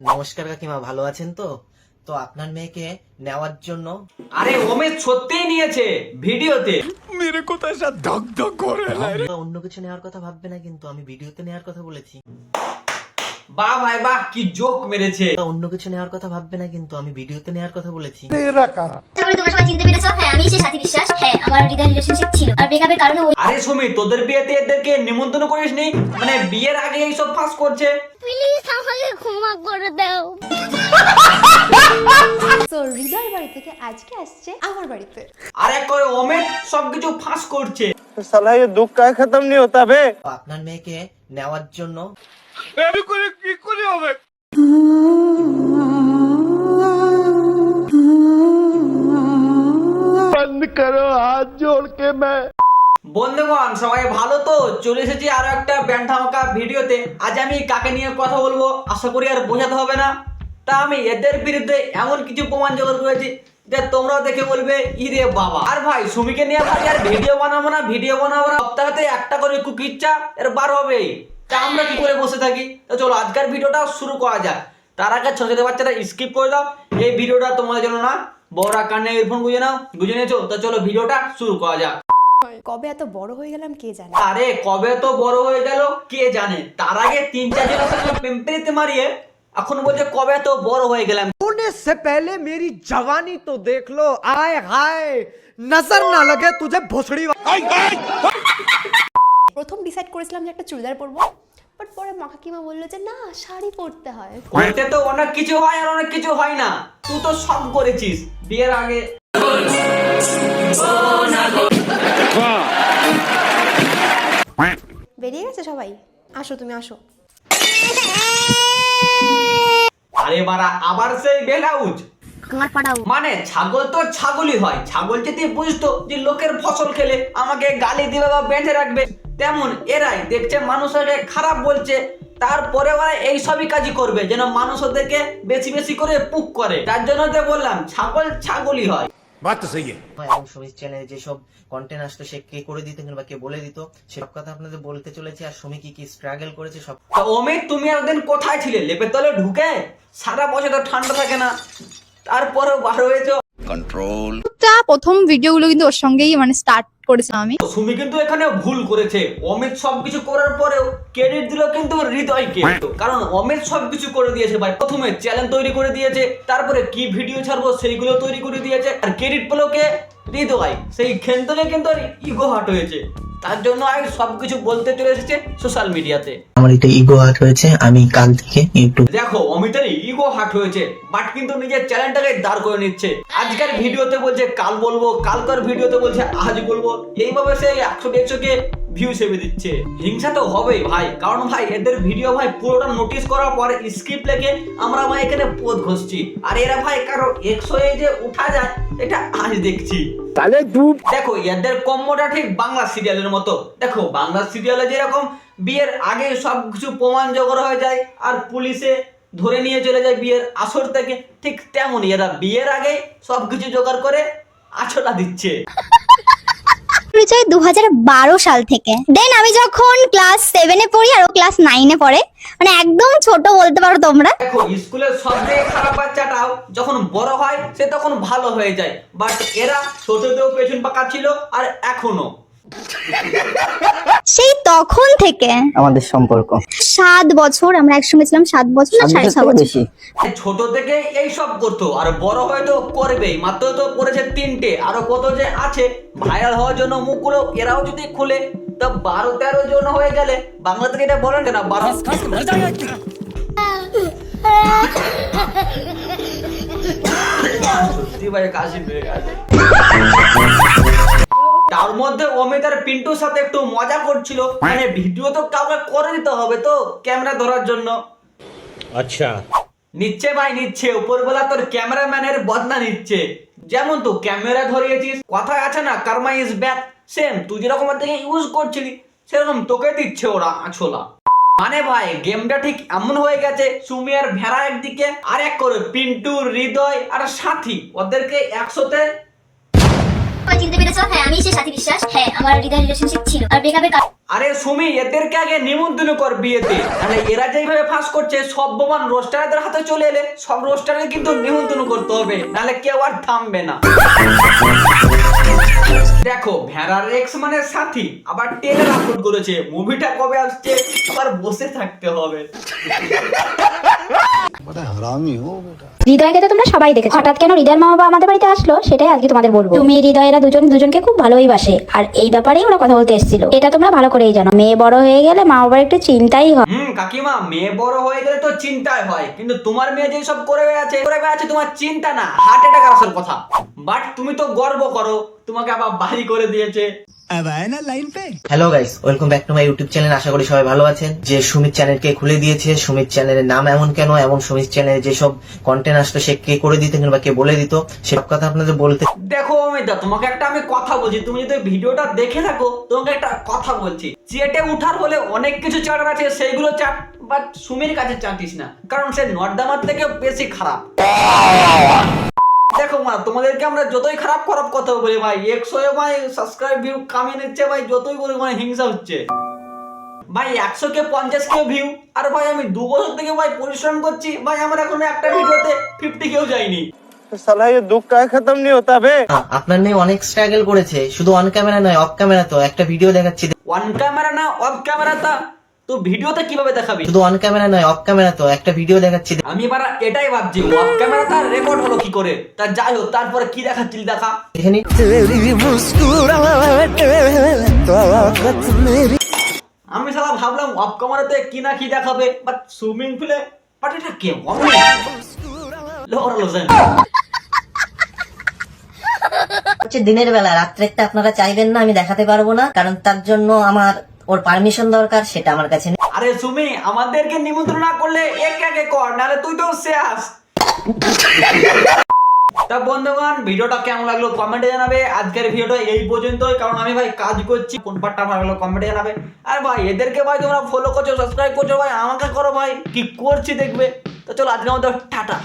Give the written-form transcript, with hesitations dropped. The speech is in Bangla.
নমস্কার কাকিমা, ভালো আছেন তো? তো আপনার মেয়েকে নেওয়ার জন্য। আরে অমিত সত্যিই নিয়েছে ভিডিওতে। অন্য কিছু নেওয়ার কথা ভাববে না, কিন্তু আমি ভিডিওতে নেওয়ার কথা বলেছি। বাহ ভাই বাহ, কি জোক মেরেছে। অন্য কিছু নেওয়ার কথা ভাববে না, কিন্তু আমি ভিডিওতে নেওয়ার কথা বলেছি। তাহলে তোমরা সবাই চিনতে পেরেছো? হ্যাঁ, আমি সেই সাথী বিশ্বাস। হ্যাঁ, আমার হৃদয় রিলেশনশিপ ছিল আর ব্রেকআপের কারণে আরে সুমি, তোদের বিয়েতে এদেরকে নিমন্ত্রণ করিসনি? মানে বিয়ের আগে এইসব ফাঁস করছে। প্লিজ আমাকে ক্ষমা করে দাও। তো হৃদয়ের বাড়ি থেকে আজকে আসছে আমার বাড়িতে। আর এক করে অমিত সবকিছু ফাঁস করছে। साला ये दुख का खत्म नहीं होता बे। তো আপনার মেয়েকে নেওয়ার জন্য। बंद करो हाथ जोड़ के मैं। বন্ধুগণ সবাই ভালো তো? চলে এসেছি আরো একটা ব্যান্ডামাকা ভিডিওতে। আজ আমি কাকে নিয়ে কথা বলবো আশা করি আর বোঝাতে হবে না। তা আমি এদের বিরুদ্ধে এমন কিছু প্রমাণ জোগাড় করেছি যে তোমরাও দেখে বলবে ইরে বাবা। আর ভাই সুমিকে নিয়ে ভাই আর ভিডিও বানাবো না সপ্তাহে একটা করে কুকিচ্ছা এর বার হবেই। তা আমরা কি করে বসে থাকি? তো চলো আজকের ভিডিওটা শুরু করা যাক। তার আগে ছোট ছোট বাচ্চারা স্কিপ করে দাও, এই ভিডিওটা তোমাদের জন্য না। বড়রা কানে ইয়ারফোন গুঁজে নাও, গুঁজে নিয়েছো? তো চলো ভিডিওটা শুরু করা যাক। কবে এত বড় হয়ে গেলাম কে জানে। আরে কবে তো বড় হয়ে গেল কে জানে। তার আগে 3-4 জনের সঙ্গে প্রেমপ্রীতি মারিয়ে এখন বলছে কবে তো বড় হয়ে গেলাম। होने से पहले मेरी जवानी तो देख लो। आय हाय, नजर ना लगे तुझे भोसड़ी। প্রথম ডিসাইড করেছিলাম যে একটা চুড়িদার পরবো, বাট পরে মা কাকিমা বললো যে না, শাড়ি পরতে হয়। করতে তো অনেক কিছু হয় আর অনেক কিছু হয় না। তুই তো সব করেছিস বিয়ের আগে। বেরিয়ে গেছে সবাই, আসো তুমি আসো। আরে বাড়া আবার সেই বেলাউজ। আমার পাড়াও মানে ছাগল তো ছাগলই হয়। ছাগল যদি বুঝতো যে লোকের ফসল খেলে আমাকে গালি দিবে বা বেঁধে রাখবে, তেমন এরাই দেখছে মানুষকে খারাপ বলছে, তারপরে ওরা এই সবই কাজই করবে যেন মানুষ ওদেরকে বেশি বেশি করে পুক করে। তার জন্য তো বললাম ছাগল ছাগলই হয়। बात तो सही है। এবং সুমির চ্যানেলে যেসব কন্টেন্ট আসতো সে কে করে দিত কিংবা কে বলে দিত, সব কথা আপনাদের বলতে চলেছি। আর সুমি কি কি স্ট্রাগল করেছে সব। তো অমিত তুমি একদিন কোথায় ছিলে? লেপের তলে ঢুকে? সারা বছর তো ঠান্ডা থাকে না, তারপরেও বার হয়েছো। তা প্রথম ভিডিওগুলো কিন্তু ওর সঙ্গেই স্টার্ট করেছিলাম আমি। সুমি কিন্তু এখানে ভুল করেছে। অমিত সবকিছু করার পরেও ক্রেডিট দিল কিন্তু হৃদয়কে, কারণ অমিত সবকিছু করে দিয়েছে ভাই। প্রথমে চ্যানেল তৈরি করে দিয়েছে, তারপরে কি ভিডিও ছাড়বো সেইগুলো তৈরি করে দিয়েছে, আর ক্রেডিট পেলো কে? হৃদয়। সেই ক্ষেত্রে কিন্তু ইগো হার্ট হয়েছে, তার জন্য আর সবকিছু বলতে চলে এসেছে সোশ্যাল মিডিয়াতে। আমার এটা ইগো হার্ট হয়েছে, আমি কাল থেকে একটু। দেখো অমিতের ইগো হার্ট হয়েছে, বাট কিন্তু নিজের চ্যানেলটাকে দাঁড় করে নিচ্ছে। আজকের ভিডিওতে বলছে কাল বলবো, কালকার ভিডিওতে বলছে আজ বলবো। এইভাবে সে 100-150 ভিউ সেভে দিচ্ছে। হিংসা তো হবেই ভাই, কারণ ভাই এদের ভিডিও ভাই পুরোটা নোটিস করার পর স্ক্রিপ্ট লেখে আমরা ভাই এখানে পথ ঘষছি। আর এরা ভাই কারো 100 যে উঠা যায় এটা আজ দেখছি। দেখো এদের কম্বোটা ঠিক বাংলা সিরিয়ালের মতো। দেখো বাংলা সিরিয়ালে যেরকম বিয়ের আগে সবকিছু প্রমাণ জোগাড় হয়ে যায় আর পুলিশে ধরে নিয়ে চলে যায় বিয়ের আসর থেকে, ঠিক তেমনই এরা বিয়ের আগে সবকিছু জোগাড় করে আছলা দিচ্ছে। পরিচয় 2012 সাল থেকে। দেন আমি যখন ক্লাস 7 এ পড়ি আর ও ক্লাস 9 এ পড়ে, মানে একদম ছোট বলতে পারো তোমরা। দেখো স্কুলের সবথেকে খারাপ বাচ্চাটাও যখন বড় হয় সে তখন ভালো হয়ে যায়, বাট এরা ছোটতেও পেছন পাকা ছিল আর এখনো। সেই তখন থেকে আমাদের সম্পর্ক 7 বছর আমরা একসঙ্গে ছিলাম। 7 বছর না 6.5 বছর। বেশি। ছোট থেকে এই সব করতো আর বড় হয়ে তো করবেই। মাত্র তো পড়েছে 3টে, আরো কত যে আছে। ভাইরাল হওয়ার জন্য মুখগুলো এরাও যদি খুলে তো 12-13 জন হয়ে গেলে বাংলা থেকে এটা বলেন কেন 12। সত্যি ভাই কাশি পেয়ে গেছে। তার মধ্যে অমিত আর পিন্টুর সাথে একটু মজা করছিল, মানে ভিডিও তো কাউকে করে দিতে হবে তো ক্যামেরা ধরার জন্য। अच्छा নিচ্ছে ভাই নিচ্ছে, উপরবেলা তোর ক্যামেরাম্যানের বদনা নিচ্ছে। যেমন তো ক্যামেরা ধরিয়েছিস, কথায় আছে না কার্মা ইজ ব্যাক, সেম তুই যেরকম থেকে ইউজ করছিলি সেরকম তোকে দিচ্ছে ওরা আছলা। মানে ভাই গেমটা ঠিক এমন হয়ে গেছে, সুমি আর ভেড়া একদিকে, আর এক করে পিন্টু, হৃদয় আর সাথী, ওদেরকে একসাথে চিনতে শুনেছো? হ্যাঁ, আমি সেই সাথী বিশ্বাস। হ্যাঁ, আমার হৃদয় রিলেশনশিপ ছিল আর ব্রেকআপের আরে সুমি, এদেরকে আগে নিমন্ত্রণ কর বিয়েতে, তাহলে এরা যেভাবে ফাঁস করছে সব বোমান রোস্টারদের হাতে চলে এলে সব রোস্টারকে কিন্তু নিমন্ত্রণ করতে হবে, নাহলে কেউ আর থামবে না। দেখো ভেড়ার এক্স মানে সাথী, আবার টেলার আপলোড করেছে, মুভিটা কবে আসছে আবার বসে থাকতে হবে। হৃদয়কে তো তোমরা সবাই দেখেছো, হঠাৎ কেন হৃদয়ের মা বাবা আমাদের বাড়িতে আসলো সেটাই আজকে তোমাদের বলবো। তুমি হৃদয়েরা দুজনকে খুব ভালোই বাসে, আর এই ব্যাপারেই ওরা কথা বলতে এসেছিল। এটা তোমরা ভালো করেই জানো, মেয়ে বড় হয়ে গেলে মা বাবার একটু চিন্তাই হয়। কাকিমা, মেয়ে বড় হয়ে গেলে তো চিন্তাই হয়, কিন্তু তোমার মেয়ে যে সব করে আছে তোমার চিন্তা না, হার্ট অ্যাটাক আসার কথা। বাট তুমি তো গর্ব করো, তোমাকে আবার বাড়ি করে দিয়েছে। Hello guys, welcome back to my YouTube channel. আশা করি সবাই ভালো আছেন। যে সুমিত চ্যানেলকে খুলে দিয়েছে, সুমিত চ্যানেলের নাম এমন কেন, এমন সুমিত চ্যানেলে যেসব কন্টেন্ট আসতো সে কে করে দিত কিংবা কে বলে দিত, সব কথা আপনাদের বলতে। দেখো অমিতা, তোমাকে একটা আমি কথা বলছি, তুমি যদি ভিডিওটা দেখে থাকো তোমাকে একটা কথা বলছি, চেটে উঠার হলে অনেক কিছু চাটার আছে, সেইগুলো চাট, বাট সুমির কাছে চাটিস না, কারণ সে নর্দামার থেকে বেশি খারাপ। দেখো মা, তোমাদেরকে আমরা যতই খারাপ কথা বলি ভাই, 100 ভাই সাবস্ক্রাইব ভিউ কামিয়ে নিচ্ছে ভাই, যতই করে মানে হিংসা হচ্ছে ভাই। 100 50 ভিউ, আর ভাই আমি 2 বছর থেকে ভাই পরিশ্রম করছি ভাই, আমার এখনো একটা ভিডিওতে 50 কেউ যায়নি। साला ये दुख का खत्म नहीं होता बे। আপনার মেয়ে অনেক স্ট্রাগল করেছে, শুধু অন ক্যামেরা নয়, অফ ক্যামেরা তো একটা ভিডিও দেখাচ্ছি। ওয়ান ক্যামেরা না অফ ক্যামেরাটা তো ভিডিওতে কিভাবে দেখাবি? শুধু অন ক্যামেরা নয়, অফ ক্যামেরা তো একটা ভিডিও দেখাচ্ছি। আমি এবার এটাই ভাবছি, অফ ক্যামেরাটা রেকর্ড হলো কি করে? তা যাই হোক, তারপরে কি দেখাচ্ছিস দেখা। দেখে নিন। আমি সালা ভাবলাম অফ ক্যামেরাতে কি না কি দেখাবে, বাট সুইমিং পুলে বাট এটা কে হচ্ছে দিনের বেলা, রাত্রেরটা আপনারা চাইবেন না আমি দেখাতে পারবো না, কারণ তার জন্য আমার ওর পারমিশন দরকার, সেটা আমার কাছে নেই। আরে সুমি, আমাদেরকে নিমন্ত্রণ না করলে একে কর, নাহলে তুই তো শেষ। তা বন্ধুগণ, ভিডিওটা কেমন লাগলো কমেন্টে জানাবে। আজকের ভিডিওটা এই পর্যন্তই, কারণ আমি ভাই কাজ করছি, কোন পার্টটা ভালো লাগলো কমেন্টে জানাবে। আর ভাই এদেরকে ভাই তোমরা ফলো করছো, সাবস্ক্রাইব করছো ভাই, আমাকে করো ভাই, কি করছি দেখবে। তো চলো আজকের মতো টাটা।